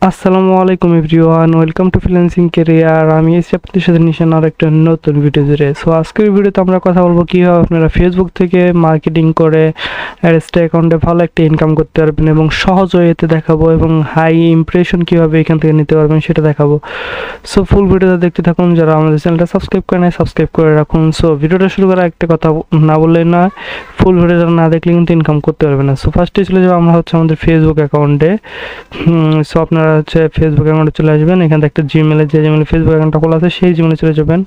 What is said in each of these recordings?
আসসালামু আলাইকুম everyone, welcome to freelancing career. আমি এসে আপনাদের সাথে নিশান আর একটা নতুন ভিডিও জুড়ে। সো আজকের ভিডিওতে আমরা কথা বলবো কীভাবে আপনারা ফেসবুক থেকে মার্কেটিং করে অ্যাডস্টা অ্যাকাউন্টে ভালো একটা ইনকাম করতে পারবেন এবং সহজ ওয়েতে দেখাবো এবং হাই ইমপ্রেশন কীভাবে এখান থেকে নিতে পারবেন সেটা দেখাবো। সো ফুল ভিডিওটা দেখতে থাকুন। যারা আমাদের চ্যানেলটা সাবস্ক্রাইব করে নেয় সাবস্ক্রাইব করে রাখুন। সো ভিডিওটা শুরু করার একটা কথা না বললেই নয়, ফুল ভিডিওটা না দেখলে কিন্তু ইনকাম করতে পারবে না। সো ফার্স্টে চলে যাবো আমরা আমাদের ফেসবুক অ্যাকাউন্টে। সো আপনারা ফেসবুক অ্যাকাউন্টে চলে আসবেন। এখান থেকে একটা জিমেলে ফেসবুক অ্যাকাউন্টটা খোলা আছে সেই জিমেলে চলে যাবেন।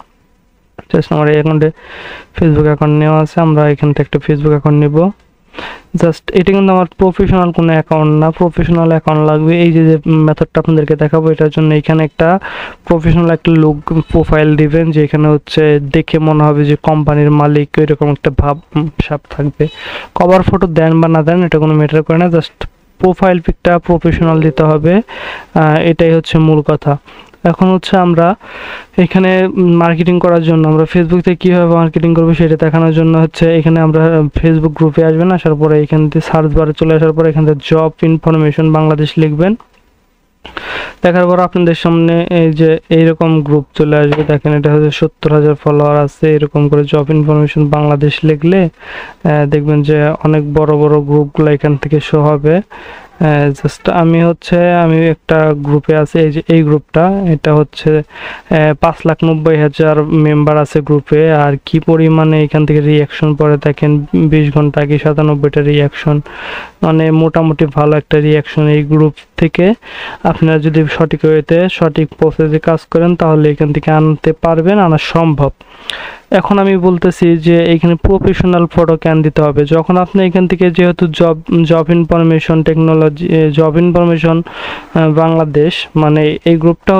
জাস্ট আমার এই অ্যাকাউন্টে ফেসবুক অ্যাকাউন্ট নেওয়া আছে, আমরা এখান থেকে একটা ফেসবুক অ্যাকাউন্ট নেব। জাস্ট এটা কিন্তু আমার প্রফেশনাল কোনো অ্যাকাউন্ট না, প্রফেশনাল অ্যাকাউন্ট লাগবে। এই যে মেথডটা আপনাদেরকে দেখাবো এটার জন্য এখানে একটা প্রফেশনাল একটা লুক প্রোফাইল দিবেন, যে এখানে দেখে মনে হবে যে কোম্পানির মালিক এরকম একটা ভাব সাপ থাকবে। কভার ফটো দেন বা না দেন এটা কোনো ম্যাটার করে না, জাস্ট প্রোফাইল পিকটা প্রফেশনাল দিতে হবে, এটাই মূল কথা। এখন আমরা এখানে মার্কেটিং করার জন্য আমরা ফেসবুক থেকে কীভাবে মার্কেটিং করবো সেটা দেখানোর জন্য এখানে আমরা ফেসবুক গ্রুপে আসবেন। আসার পরে এখান থেকে সার্চ বারে চলে আসার পরে এখান থেকে জব ইনফরমেশন বাংলাদেশ লিখবেন। দেখার পর আপনাদের সামনে এই যে এইরকম গ্রুপ চলে আসবে। দেখেন এটা 70,000 ফলোয়ার আছে। এরকম করে জব ইনফরমেশন বাংলাদেশ লিখলে দেখবেন যে অনেক বড় বড় গ্রুপগুলো এখান থেকে শো হবে। জাস্ট আমি একটা গ্রুপে আছি, এই যে এই গ্রুপটা, এটা 5,90,000 মেম্বার আছে গ্রুপে। আর কি পরিমাণে এখান থেকে রিয়াকশন পরে দেখেন, 20 ঘন্টা আগে 97টা রিয়াকশন, মানে মোটামুটি ভালো একটা রিয়াকশন। এই গ্রুপ থেকে আপনারা যদি সঠিক ওয়েতে সঠিক প্রসেসে কাজ করেন তাহলে এখান থেকে আনতে পারবেন, আনা সম্ভব। এখন আমি বলতেছি যে এখানে প্রফেশনাল ফটো ক্যান দিতে হবে। যখন আপনি এখান থেকে যেহেতু job information technology job information Bangladesh, মানে এই গ্রুপটা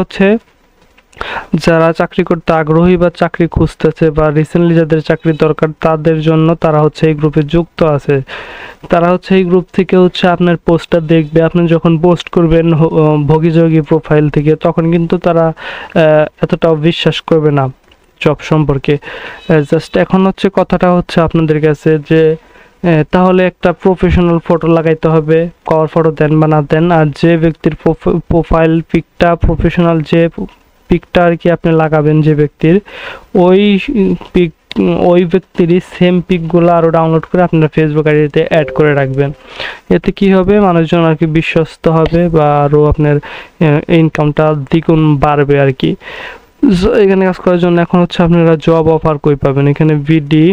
যারা চাকরি করতে আগ্রহী বা চাকরি খুঁজতেছে বা রিসেন্টলি যাদের চাকরি দরকার তাদের জন্য তারা এই গ্রুপে যুক্ত আছে। তারা এই গ্রুপ থেকে আপনার পোস্টটা দেখবে। আপনি যখন পোস্ট করবেন ভোগীযোগী প্রোফাইল থেকে, তখন কিন্তু তারা এতটাও বিশ্বাস করবে না জব সম্পর্কে। জাস্ট এখন কথাটা আপনাদের কাছে যে তাহলে একটা প্রফেশনাল ফটো লাগাইতে হবে, কভার ফটো দেন বা না দেন। আর যে ব্যক্তির প্রোফাইল পিকটা প্রফেশনাল, যে পিকটা আর কি আপনি লাগাবেন যে ব্যক্তির, ওই ব্যক্তিরই সেম পিকগুলো আরও ডাউনলোড করে আপনারা ফেসবুক আইডিতে অ্যাড করে রাখবেন। এতে কি হবে, মানুষজন আর কি বিশ্বস্ত হবে বা আরও আপনার ইনকামটা দ্বিগুণ বাড়বে আর কি। এখানে কাজ করার জন্য এখন আপনারা জব অফার কই পাবেন, এখানে বিডি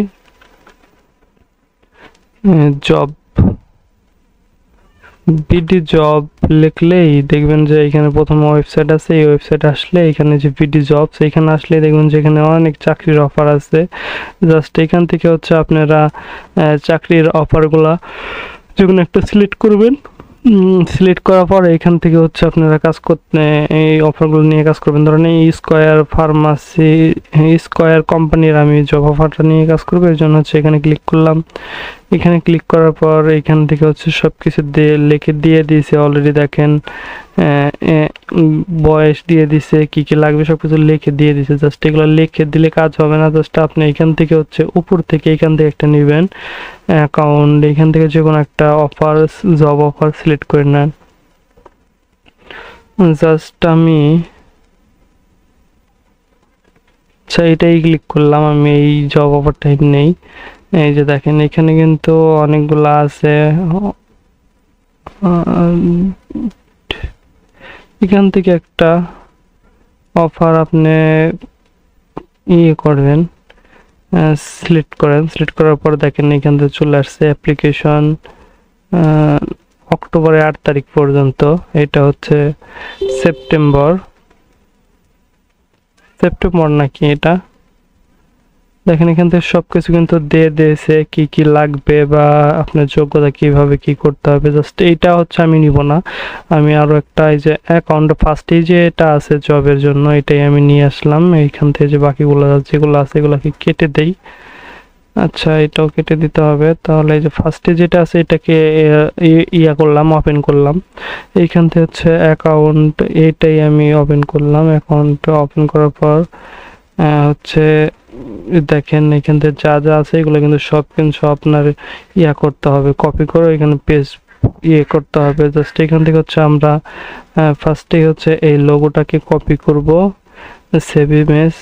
জব লিখলেই দেখবেন যে এখানে প্রথম ওয়েবসাইট আছে। এই ওয়েবসাইটে আসলে এখানে যে বিডি জবস, এখানে আসলে দেখবেন যে এখানে অনেক চাকরির অফার আছে। জাস্ট এখান থেকে আপনারা চাকরির অফারগুলা যেকোনো একটা সিলেক্ট করবেন। সিলেক্ট করার পর এখান থেকে আপনারা কাজ করতে এই অফারগুলো নিয়ে কাজ করবেন। ধরেন এই স্কয়ার কোম্পানির আমি জব অফারটা নিয়ে কাজ করবো, এর জন্য এখানে ক্লিক করলাম। এখানে ক্লিক করার পর এখান থেকে সব কিছু লিখে দিয়ে দিয়েছে অলরেডি। দেখেন বয়স দিয়ে দিছে, কি কি লাগবে সব কিছু লিখে দিয়ে দিছে। জাস্ট এগুলো লিখে দিলে কাজ হবে না। জাস্ট আপনি এখান থেকে উপর থেকে এখান থেকে একটা নেবেন অ্যাকাউন্ট, এখান থেকে যে কোনো একটা অফার জব অফার সিলেক্ট করে নেন। জাস্ট আমি এটাই ক্লিক করলাম, আমি এই জব অফারটাই নেই। এই যে দেখেন এখানে কিন্তু অনেকগুলো আছে। এখান থেকে একটা অফার আপনি করবেন, সিলেক্ট করেন। সিলেক্ট করার পর দেখেন এখান থেকে চলে আসছে অ্যাপ্লিকেশন অক্টোবরের 8 তারিখ পর্যন্ত। এটা সেপ্টেম্বর নাকি এটা। দেখেন এখান থেকে সবকিছু কিন্তু দিয়ে দিয়েছে কি কি লাগবে বা আপনার যোগ্যতা কিভাবে কি করতে হবে। জাস্ট এইটা আমি নিব না, আমি আরো একটা এই যে অ্যাকাউন্ট ফার্স্টেই যে এটা আছে জবের জন্য, এটাই আমি নিয়ে আসলাম। এইখান থেকে যে বাকিগুলো যেগুলো আছে এগুলোকে কেটে দেই। আচ্ছা, এটাও কেটে দিতে হবে। তাহলে এই যে ফার্স্টে যেটা আছে এটাকে করলাম, ওপেন করলাম। এইখান থেকে অ্যাকাউন্ট, এইটাই আমি ওপেন করলাম। অ্যাকাউন্ট ওপেন করার পর দেখেন এখান থেকে যা যা আছে এগুলো কিন্তু সব আপনার করতে হবে, কপি করে এখানে ইয়ে করতে হবে। জাস্ট এখান থেকে হচ্ছে আমরা ফার্স্টে হচ্ছে এই লোগোটাকে কপি করব, সেভ ইমেজ,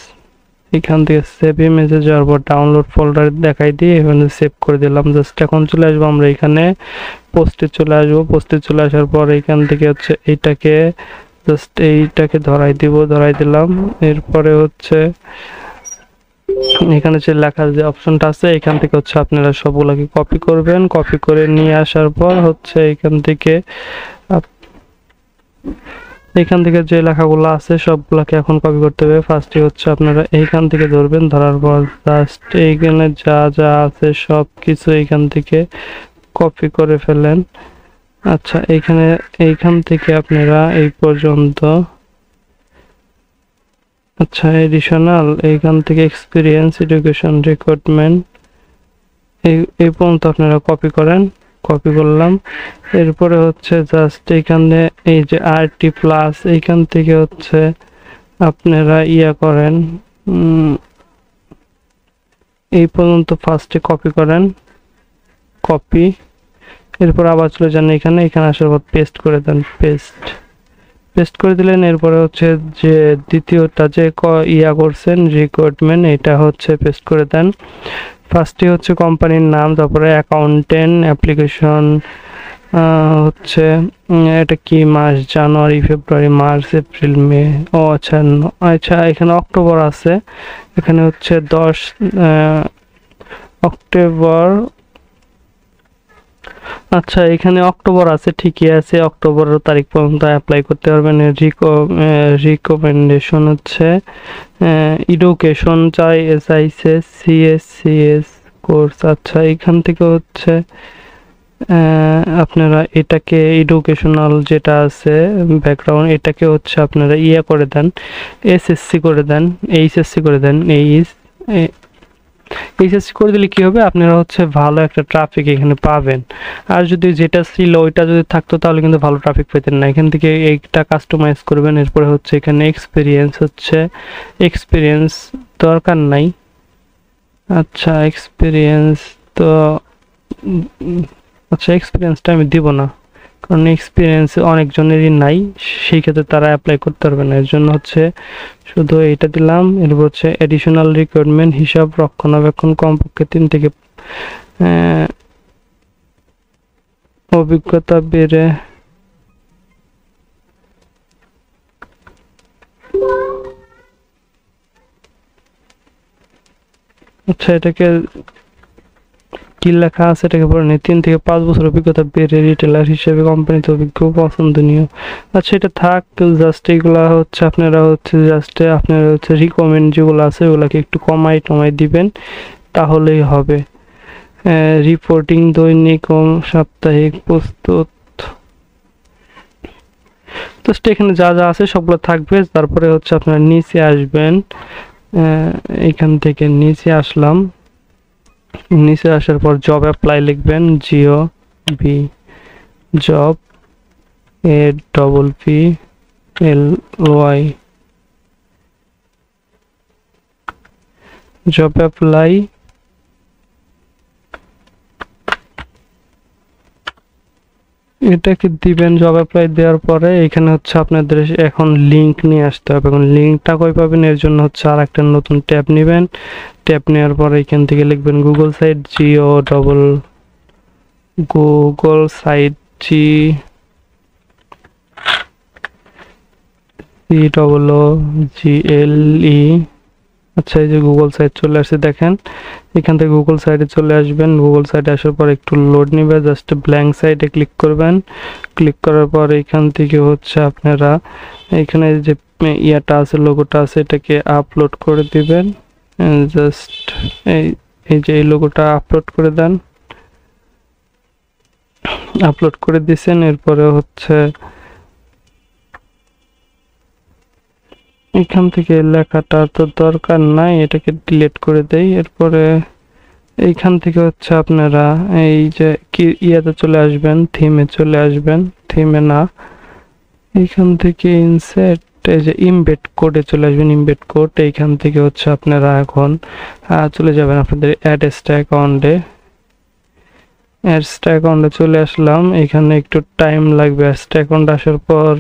এখান থেকে সেভ ইমেজে যাওয়ার পর ডাউনলোড ফোল্ডার দেখাই দিয়ে এখানে সেভ করে দিলাম। জাস্ট এখন চলে আসবো আমরা এখানে পোস্টে চলে আসবো। পোস্টে চলে আসার পর এখান থেকে হচ্ছে এইটাকে ধরাই দিলাম। এরপরে হচ্ছে এখানে যে লেখার যে অপশনটা আছে এখান থেকে হচ্ছে আপনারা সবগুলোকে কপি করবেন। কপি করে নিয়ে আসার পর হচ্ছে এখান থেকে যে লেখাগুলো আছে সবগুলোকে এখন কপি করতে হবে। ফার্স্টে হচ্ছে আপনারা এইখান থেকে ধরবেন, ধরার পর জাস্ট এইখানে যা যা আছে সব কিছু এইখান থেকে কপি করে ফেলেন। আচ্ছা, এইখান থেকে আপনারা এই পর্যন্ত, আচ্ছা এডিশনাল, এইখান থেকে এক্সপিরিয়েন্স, এডুকেশন, রিক্রুটমেন্ট এই পর্যন্ত আপনারা কপি করেন। কপি করলাম। এরপরে হচ্ছে জাস্ট এইখানে এই যে আরটি প্লাস এইখান থেকে হচ্ছে আপনারা করেন, এই পর্যন্ত ফার্স্টে কপি করেন, কপি। এরপর আবার চলে যান এখানে আসার পর পেস্ট করে দেন, পেস্ট করে দিলেন। এরপরে হচ্ছে যে দ্বিতীয়টা যে করছেন রিক্রুটমেন্ট, এটা হচ্ছে পেস্ট করে দেন। ফার্স্টে হচ্ছে কোম্পানির নাম, তারপরে অ্যাকাউন্টেন্ট, অ্যাপ্লিকেশন হচ্ছে এটা কি মাস, জানুয়ারি, ফেব্রুয়ারি, মার্চ, এপ্রিল, মে। ও আচ্ছা আচ্ছা, এখানে অক্টোবর আছে, এখানে হচ্ছে 10 অক্টোবর। আচ্ছা, এখানে অক্টোবর আছে, ঠিকই আছে, অক্টোবরের তারিখ পর্যন্ত অ্যাপ্লাই করতে পারবেন। রিকমেন্ডেশন হচ্ছে এডুকেশন চাই, চাইছে সিএস কোর্স। আচ্ছা, এখান থেকে হচ্ছে আপনারা এটাকে এডুকেশনাল যেটা আছে ব্যাকগ্রাউন্ড, এটাকে হচ্ছে আপনারা করে দেন, এসএসসি করে দেন, এইচএসসি করে দেন। এইচএসসি করে দিলে কি হবে, আপনারা হচ্ছে ভালো একটা ট্রাফিক এখানে পাবেন। আর যদি যেটা ছিল ওইটা যদি থাকতো তাহলে কিন্তু ভালো ট্রাফিক পেতেন না। এখান থেকে এইটা কাস্টমাইজ করবেন। এরপরে হচ্ছে এখানে এক্সপিরিয়েন্স দরকার নাই। আচ্ছা, এক্সপিরিয়েন্স তো আচ্ছা, এক্সপিরিয়েন্সটা আমি দিব না, কারণ এক্সপিরিয়েন্স অনেকজনেরই নাই, সেই ক্ষেত্রে তারা অ্যাপ্লাই করতে পারবে না। এর জন্য হচ্ছে শুধু এইটা দিলাম। এরপর হচ্ছে এডিশনাল রিকোয়ারমেন্ট, হিসাব রক্ষণাবেক্ষণ কমপক্ষে 3 থেকে অভিজ্ঞতা বেড়ে আচ্ছা, এটাকে কি লেখা আছে এটাকে পড়ে নেই। 3 থেকে 5 বছর অভিজ্ঞতা বেড়ে রিটেলার হিসেবে কোম্পানিতে অভিজ্ঞ পছন্দনীয়। আচ্ছা, এটা থাক। জাস্ট এইগুলা হচ্ছে আপনারা হচ্ছে রিকমেন্ড যেগুলো আছে ওগুলাকে একটু কমাই দিবেন, তাহলেই হবে। রিপোর্টিং দৈনিক ও সাপ্তাহিক প্রস্তুত, জাস্ট এখানে যা যা আছে সবগুলো থাকবে। তারপরে হচ্ছে আপনারা নিচে আসবেন, এখান থেকে নিচে আসলাম। নিচে আসার পর জব অ্যাপ্লাই লিখবেন, জব APPLY, জব অ্যাপ্লাই। এটাকে দিবেন। জব অ্যাপ্লাই দেওয়ার পরে এখানে হচ্ছে আপনাদের এখন লিংক নিয়ে আসতে হবে। এখন লিংকটা কই পাবেন, এর জন্য হচ্ছে আর একটা নতুন ট্যাব নেবেন। ট্যাব নেওয়ার পরে এখান থেকে লিখবেন Google site, Google site GOOGLE। আচ্ছা, এই যে গুগল সাইট চলে আসছে, দেখেন। এখান থেকে গুগল সাইটে চলে আসবেন। গুগল সাইটে আসার পর একটু লোড নেবে, জাস্ট ব্ল্যাঙ্ক সাইটে ক্লিক করবেন। ক্লিক করার পর এখান থেকে হচ্ছে আপনারা এখানে যে আছে, লোগোটা আছে, এটাকে আপলোড করে দিবেন। জাস্ট এই যে এই লোগোটা আপলোড করে দেন। আপলোড করে দিয়েছেন। এরপরে হচ্ছে এখান থেকে লেখাটা তো দরকার নাই, এটাকে ডিলিট করে দেই। এরপরে এইখান থেকে হচ্ছে আপনারা এই যে ইয়াতে চলে আসবেন, থিমে চলে আসবেন। থিমে না, এইখান থেকে ইনসার্ট, এই যে ইমবেড কোডে চলে আসবেন। ইমবেড কোড, এইখান থেকে হচ্ছে আপনারা এখন চলে যাবেন আপনাদের অ্যাড্রেসটা অ্যাকাউন্টে। অ্যাডসটা অ্যাকাউন্টে চলে আসলাম। এখানে একটু টাইম লাগবে। অ্যাডসটা অ্যাকাউন্টে আসার পর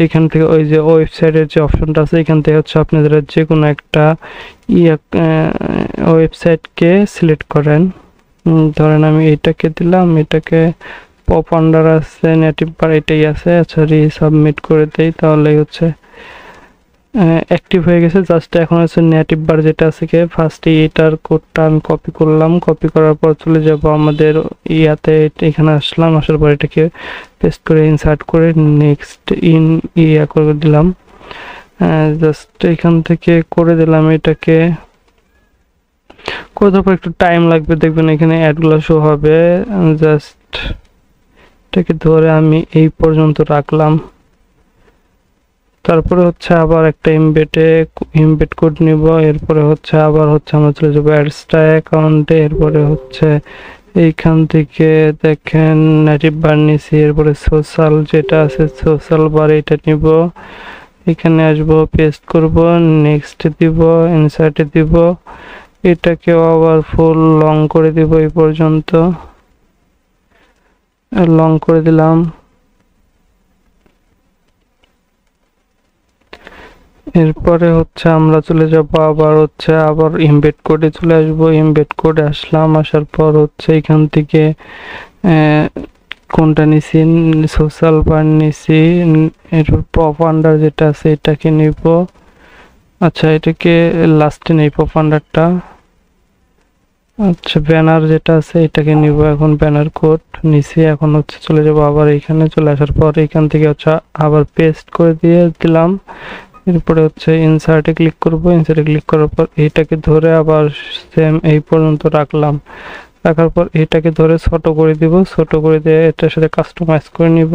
এখান থেকে ওই যে ওয়েবসাইটের যে অপশনটা আছে এখান থেকে হচ্ছে আপনাদের যে কোনো একটা ওয়েবসাইটকে সিলেক্ট করেন। ধরেন আমি এইটাকে দিলাম, এটাকে পপ আন্ডার আছে, নেটিভ বার এটাই আছে। আচ্ছা রিসাবমিট করে দেই, তাহলেই হচ্ছে অ্যাক্টিভ হয়ে গেছে। জাস্ট এখন হচ্ছে নেটিভ বার যেটা আছে কি ফার্স্টে এটার কোডটা আমি কপি করলাম, কপি করার পর চলে যাব আমাদের ইয়াতে, এখানে আসলাম, আসার পর এটাকে পেস্ট করে ইনসার্ট করে নেক্সট ইয়া করে দিলাম। জাস্ট এখান থেকে করে দিলাম এটাকে। করার পর একটু টাইম লাগবে, দেখবেন এখানে অ্যাডগুলো শো হবে। জাস্ট এটাকে ধরে আমি এই পর্যন্ত রাখলাম। তারপরে হচ্ছে আবার একটা এমবেড কোড নিব। এরপরে হচ্ছে আবার হচ্ছে আমরা চলে যাবো অ্যাডসটা অ্যাকাউন্টে। এরপরে হচ্ছে এইখান থেকে দেখেন নেটিভ বার নিছি, এরপরে সোশ্যাল যেটা আছে সোশ্যাল বার এটা নিব, এখানে আসবো, পেস্ট করব, নেক্সট দিব, ইনসার্টে দিব, এটাকেও আবার ফুল লং করে দিব, এই পর্যন্ত লং করে দিলাম। এরপরে হচ্ছে আমরা চলে যাব আবার এমবেড কোডে চলে আসবো। এমবেড কোডে আসলাম, আসার পর হচ্ছে এখান থেকে কোনটা নিছি, সোশ্যাল বার নিছি, এরপর পপ আন্ডার যেটা আছে এটাকে নিব। আচ্ছা এটাকে লাস্টে নেই পপ আন্ডারটা। আচ্ছা ব্যানার যেটা আছে এটাকে নিব, এখন ব্যানার কোড নিছি। এখন হচ্ছে চলে যাব আবার এখানে, চলে আসার পর এখান থেকে হচ্ছে আবার পেস্ট করে দিয়ে দিলাম। এরপরে হচ্ছে ইনসার্টে ক্লিক করব, ইনসার্টে ক্লিক করার পর এটাকে ধরে আবার সেম এই পর্যন্ত রাখলাম। রাখার পর এটাকে ধরে ছোট করে দিব, ছোট করে দিয়ে এটার সাথে কাস্টমাইজ করে নিব।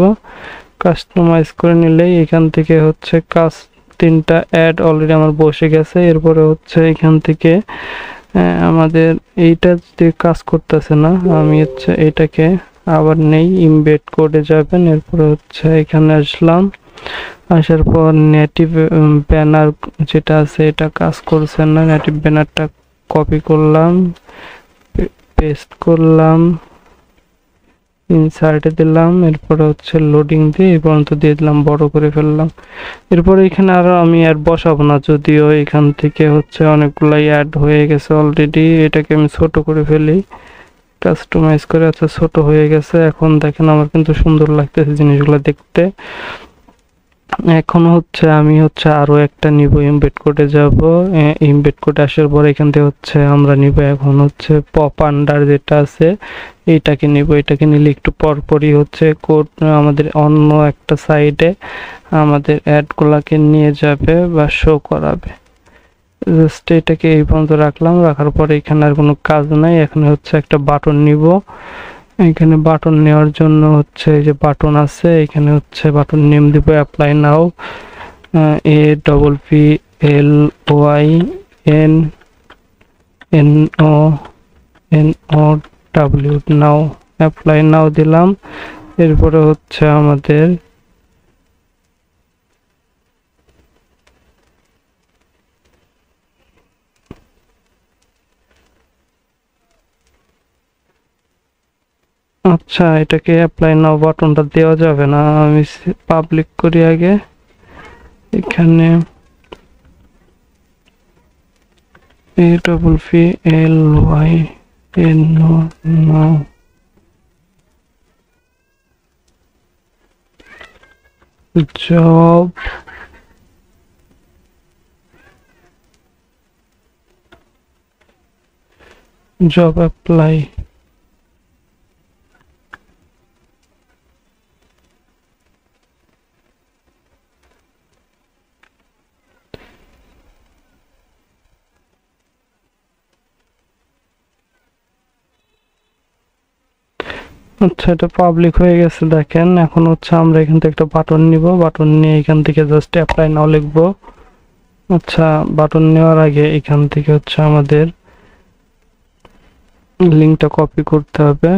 কাস্টমাইজ করে নিলেই এখান থেকে হচ্ছে তিনটা অ্যাড অলরেডি আমার বসে গেছে। এরপরে হচ্ছে এখান থেকে আমাদের এইটা যে কাজ করতেছে না, আমি হচ্ছে এটাকে আবার নেই, ইমবেড কোডে যাবেন। এরপরে হচ্ছে এখানে আসলাম, আসার পর নেটিভ ব্যানার যেটা আছে এটা কাজ করছে না, নেটিভ ব্যানারটা কপি করলাম, পেস্ট করলাম, ইনসার্টে দিলাম, এরপরে হচ্ছে লোডিং দিয়ে এই পর্যন্ত দিয়ে দিলাম, বড় করে ফেললাম। এরপরে এখানে আরো আমি অ্যাড বসাবো না, যদিও এখান থেকে হচ্ছে অনেকগুলাই অ্যাড হয়ে গেছে অলরেডি। এটাকে আমি ছোট করে ফেলি, কাস্টমাইজ করে। আচ্ছা ছোট হয়ে গেছে, এখন দেখেন আমার কিন্তু সুন্দর লাগতেছে জিনিসগুলো দেখতে। এখন হচ্ছে আমি হচ্ছে আরো একটা নিব, এমবেড কোডে যাব। এমবেড কোডে আসার পর এখান থেকে হচ্ছে আমরা নিব এখন হচ্ছে পপ আন্ডার যেটা আছে এইটাকে নিব। এটাকে নিলে একটু পরপরই হচ্ছে কোড আমাদের অন্য একটা সাইডে আমাদের অ্যাডগুলাকে নিয়ে যাবে বা শো করাবে। জাস্ট এটাকে এই পর্যন্ত রাখলাম, রাখার পরে এখানে আর কোনো কাজ নাই। এখানে হচ্ছে একটা বাটন নিব। এখানে বাটন নেওয়ার জন্য হচ্ছে এই যে বাটন আছে, এখানে হচ্ছে বাটন নেম দিব অ্যাপ্লাই নাও, APPLYNNONOW নাও, অ্যাপ্লাই নাও দিলাম। এরপরে হচ্ছে আমাদের আচ্ছা এটাকে অ্যাপ্লাই নাও বাটনটা দেওয়া যাবে না, আমি পাবলিক করি আগে। এখানে APPLYNNO জব অ্যাপ্লাই। আচ্ছা এটা পাবলিক হয়ে গেছে দেখেন। এখন হচ্ছে আমরা এখান থেকে একটা বাটন নিব, বাটন নিয়ে এখান থেকে জাস্ট অ্যাপ্লাই নাও লিখবো। আচ্ছা বাটন নেওয়ার আগে এখান থেকে হচ্ছে আমাদের লিঙ্কটা কপি করতে হবে।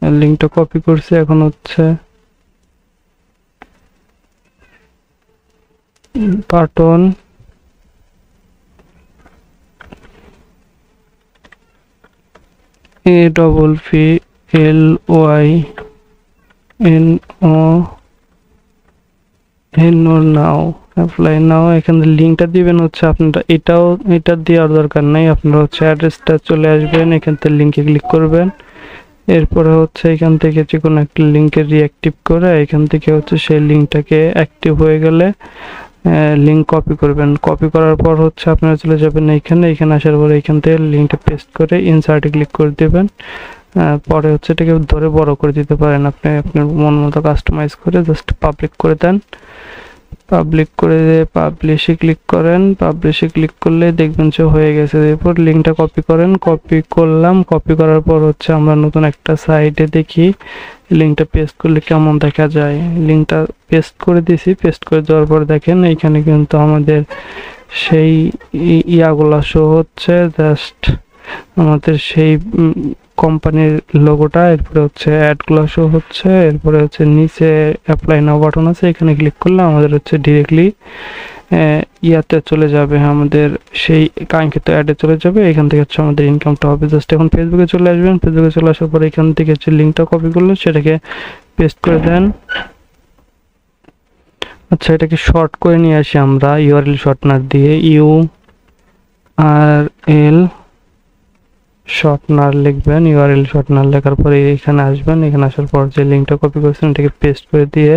লিঙ্কটা কপি করছি, এখন হচ্ছে বাটন APPLYNNO LYNO নাও অ্যাপ্লাই নাও। এখানে লিঙ্কটা দিবেন হচ্ছে আপনারা, এটা দেওয়ার দরকার নাই, আপনারা হচ্ছে অ্যাড্রেসটা চলে আসবেন, এখান থেকে লিঙ্কে ক্লিক করবেন। এরপরে হচ্ছে এখান থেকে যে কোনো একটা লিঙ্কে রিঅ্যাক্টিভ করে এখান থেকে হচ্ছে সেই লিঙ্কটাকে অ্যাক্টিভ হয়ে গেলে লিঙ্ক কপি করবেন। কপি করার পর হচ্ছে আপনারা চলে যাবেন এখানে আসার পরে এখান থেকে লিঙ্কটা পেস্ট করে ইনসার্টে ক্লিক করে দেবেন। পরে হচ্ছে এটাকে ধরে বড় করে দিতে পারেন, আপনি আপনার মন মতো কাস্টমাইজ করে জাস্ট পাবলিক করে দেন। পাবলিক করে পাবলিশে ক্লিক করেন, পাবলিশে ক্লিক করলে দেখবেন যে হয়ে গেছে। এরপর লিঙ্কটা কপি করেন, কপি করলাম। কপি করার পর হচ্ছে আমরা নতুন একটা সাইটে দেখি লিঙ্কটা পেস্ট করলে কেমন দেখা যায়। লিঙ্কটা পেস্ট করে দিছি, পেস্ট করে দেওয়ার পর দেখেন এইখানে কিন্তু আমাদের সেই ইয়াগুলা শো হচ্ছে, জাস্ট আমাদের সেই কোম্পানির লোগোটা, এরপরে হচ্ছে অ্যাডগুলো শো হচ্ছে, এরপরে হচ্ছে নিচে অ্যাপ্লাই নাও বাটন আছে, এখানে ক্লিক করলে আমাদের হচ্ছে ডিরেক্টলি ইয়াতে চলে যাবে, আমাদের সেই কাঙ্ক্ষিত অ্যাডে চলে যাবে। এখান থেকে হচ্ছে আমাদের ইনকামটা হবে। জাস্ট এখন ফেসবুকে চলে আসবেন, ফেসবুকে চলে আসার পর এখান থেকে হচ্ছে লিঙ্কটা কপি করলে সেটাকে পেস্ট করে দেন। আচ্ছা, এটাকে শর্ট করে নিয়ে আসি আমরা, ইউআরএল শর্টনার দিয়ে URL শর্টনার লিখবেন। ইউআরএল শর্টনার লেখার পরে এখানে আসবেন, এখানে আসার পর যে লিঙ্কটা কপি করেছেন এটাকে পেস্ট করে দিয়ে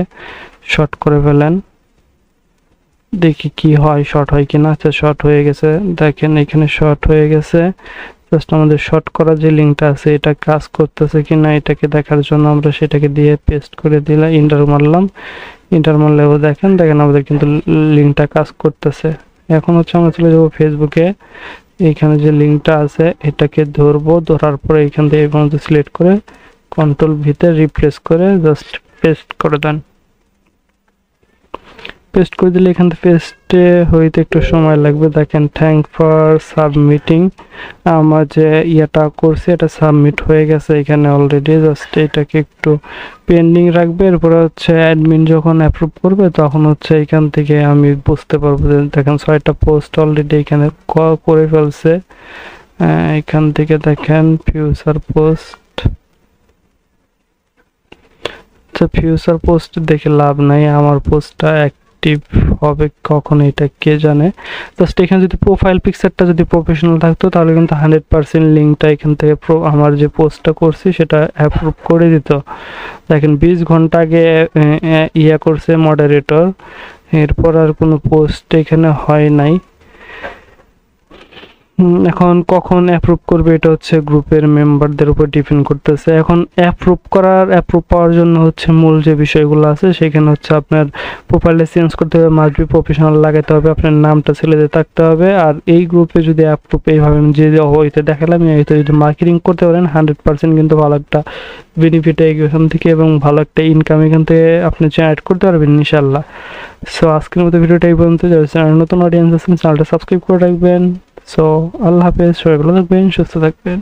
শর্ট করে ফেলেন। দেখি কি হয়, শর্ট হয় কিনা। আচ্ছা, শর্ট হয়ে গেছে, দেখেন এখানে শর্ট হয়ে গেছে। জাস্ট আমাদের শর্ট করা যে লিঙ্কটা আছে এটা কাজ করতেছে কিনা এটাকে দেখার জন্য আমরা সেটাকে দিয়ে পেস্ট করে দিলাম, ইন্টার মারলাম। ইন্টার মারলেও দেখেন আমাদের কিন্তু লিঙ্কটা কাজ করতেছে। এখন হচ্ছে আমরা চলে যাবো ফেসবুকে, এইখানে যে লিঙ্কটা আছে এটাকে ধরবো, ধরার পরে এখান থেকে সিলেক্ট করে কন্ট্রোল ভিতে রিপ্লেস করে জাস্ট পেস্ট করে দেন। পেস্ট করে দিলে এখান থেকে পেস্টে হইতে একটু সময় লাগবে। দেখেন থ্যাংক ফর সাবমিটিং, আমার যে ইয়েটা করছি এটা সাবমিট হয়ে গেছে এখানে অলরেডি। জাস্ট এটাকে একটু পেন্ডিং রাখবে, এরপরে হচ্ছে অ্যাডমিন যখন অ্যাপ্রুভ করবে তখন হচ্ছে এখান থেকে আমি বুঝতে পারবো যে দেখেন 6টা পোস্ট অলরেডি এখানে করে ফেলছে। এখান থেকে দেখেন ফিউচার পোস্ট, আচ্ছা ফিউচার পোস্ট দেখে লাভ নাই, আমার পোস্টটা অ্যাক্টিভ হবে কখন এটা কে জানে। জাস্ট এখানে যদি প্রোফাইল পিকচারটা যদি প্রফেশনাল থাকতো তাহলে কিন্তু 100% লিঙ্কটা এখান থেকে আমার যে পোস্টটা করছি সেটা অ্যাপ্রুভ করে দিত। দেখেন 20 ঘন্টা আগে ইয়া করছে মডারেটর, এরপর আর কোনো পোস্ট এখানে হয় নাই। এখন কখন অ্যাপ্রুভ করবে এটা হচ্ছে গ্রুপের মেম্বারদের উপর ডিপেন্ড করতেছে। এখন অ্যাপ্রুভ পাওয়ার জন্য হচ্ছে মূল যে বিষয়গুলো আছে সেখানে হচ্ছে আপনার প্রোফাইলটা চেঞ্জ করতে হবে, মাস্ট বি প্রফেশনাল লাগাতে হবে, আপনার নামটা ছেলেদের থাকতে হবে। আর এই গ্রুপে যদি অ্যাপ্রুভ এইভাবে যে হইতে দেখালাম হয়তো যদি মার্কেটিং করতে পারেন 100% কিন্তু ভালো একটা বেনিফিট এখান থেকে এবং ভালো একটা ইনকাম এখান থেকে আপনি জেনারেট করতে পারবেন ইনশাল্লাহ। সো আজকের মতো ভিডিওটা এই পর্যন্ত। যারা চ্যানেল নতুন অডিয়েন্স আছেন চ্যানেলটা সাবস্ক্রাইব করে রাখবেন। সো আল্লাহ হাফেজ, সবাই ভালো থাকবেন, সুস্থ থাকবেন।